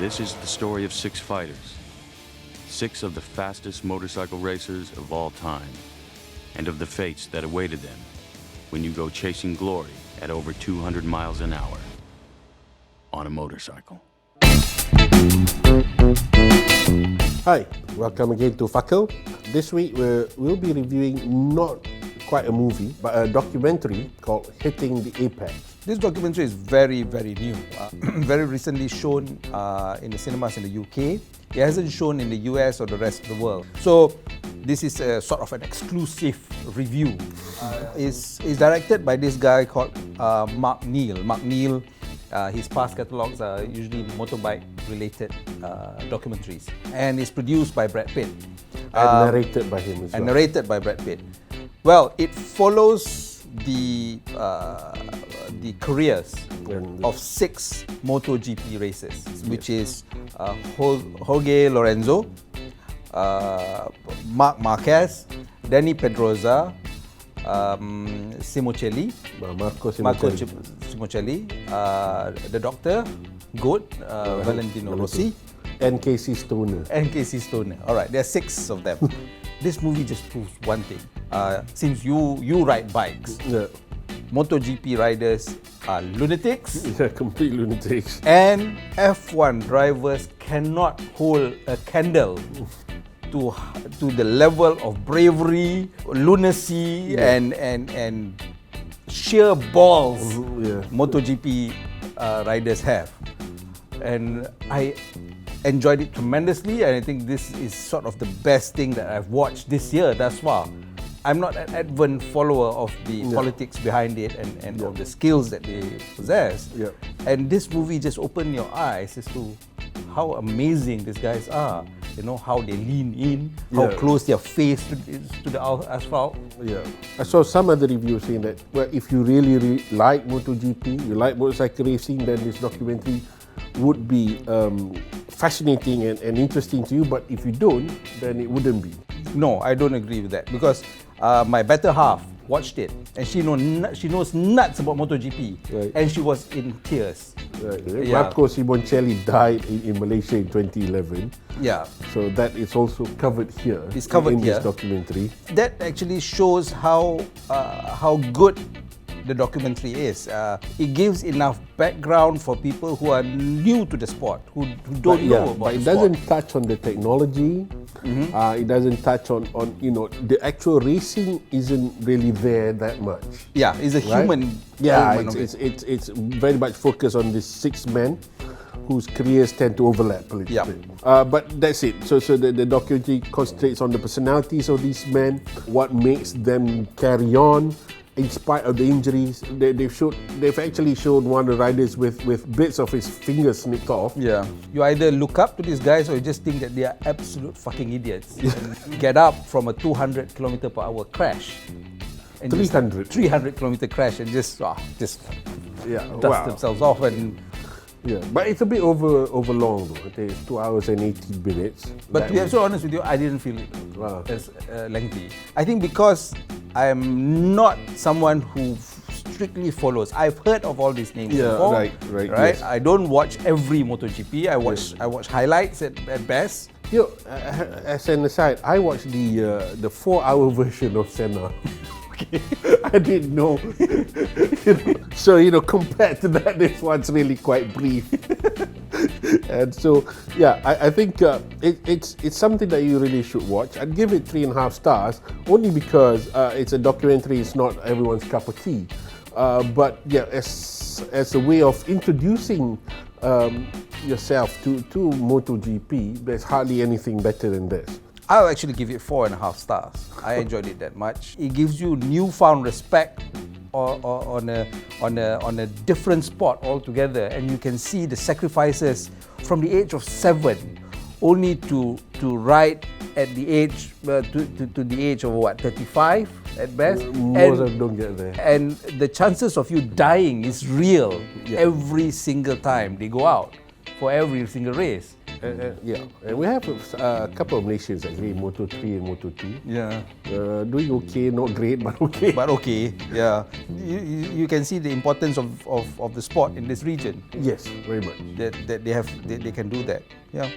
This is the story of 6 fighters, 6 of the fastest motorcycle racers of all time, and of the fates that awaited them when you go chasing glory at over 200 miles an hour on a motorcycle. Hi, welcome again to Fakal. This week we'll be reviewing not quite a movie, but a documentary called Hitting the Apex. This documentary is very, very new. Very recently shown in the cinemas in the UK. It hasn't shown in the US or the rest of the world. So this is a sort of an exclusive review. It's directed by this guy called Mark Neal. Mark Neal, his past catalogues are usually motorbike-related documentaries. And it's produced by Brad Pitt. And narrated by him as well. And narrated by Brad Pitt. Well, it follows the careers of 6 MotoGP racers, which is Jorge Lorenzo, Marc Marquez, Dani Pedrosa, Marco Simoncelli, the Doctor, Goat, Valentino Rossi, and Casey Stoner. All right, there are 6 of them. This movie just proves one thing. Since you ride bikes, Yeah. MotoGP riders are lunatics, Yeah, complete lunatics. and F1 drivers cannot hold a candle to the level of bravery, lunacy, and sheer balls MotoGP riders have. And I enjoyed it tremendously, and I think this is sort of the best thing that I've watched this year thus far. I'm not an advent follower of the politics behind it and of the skills that they possess. Yeah. And this movie just opened your eyes as to how amazing these guys are. You know, how they lean in, how close their face to the asphalt. Yeah. I saw some other reviews saying that, well, if you really like MotoGP, you like motorcycle racing, then this documentary would be fascinating and interesting to you, but if you don't, then it wouldn't be. No, I don't agree with that, because my better half watched it and she knows nuts about MotoGP, and she was in tears. Right. Marco Simoncelli died in Malaysia in 2011. Yeah. So that is also covered here. It's covered in here. this documentary. That actually shows how good the documentary is. It gives enough background for people who are new to the sport, who don't know about but the it sport. doesn't touch on the technology. It doesn't touch on the actual racing isn't really there that much. Yeah, it's a human. Yeah, element of it. it's very much focused on these 6 men whose careers tend to overlap a little bit. But that's it. So the documentary concentrates on the personalities of these men, what makes them carry on in spite of the injuries. They've actually showed one of the riders with bits of his fingers snipped off. Yeah. You either look up to these guys or you just think that they are absolute fucking idiots. And get up from a 200 km per hour crash. And 300. 300 km crash and just dust themselves off. And Yeah, but it's a bit over long though. I think it's 2 hours and 18 minutes. But to be so honest with you, I didn't feel it as lengthy. I think because I'm not someone who strictly follows. I've heard of all these names before. Right. Yes. I don't watch every MotoGP. I watch highlights at best. As an aside, I watched the 4-hour version of Senna. Okay. I didn't know. So compared to that, this one's really quite brief. And so, I think it's something that you really should watch. I'd give it 3.5 stars, only because it's a documentary. It's not everyone's cup of tea, but as a way of introducing yourself to MotoGP, there's hardly anything better than this. I'll actually give it 4.5 stars. I enjoyed it that much. It gives you newfound respect on a different sport altogether, and you can see the sacrifices from the age of 7, only to ride at the age to the age of 35 at best. Most of them don't get there. And the chances of you dying is real every single time they go out for every single race. Yeah, and we have a couple of nations actually, Moto3 and Moto2. Yeah. Doing okay, not great, but okay. But okay, yeah. You can see the importance of the sport in this region. Yes, very much. That they can do that. Yeah.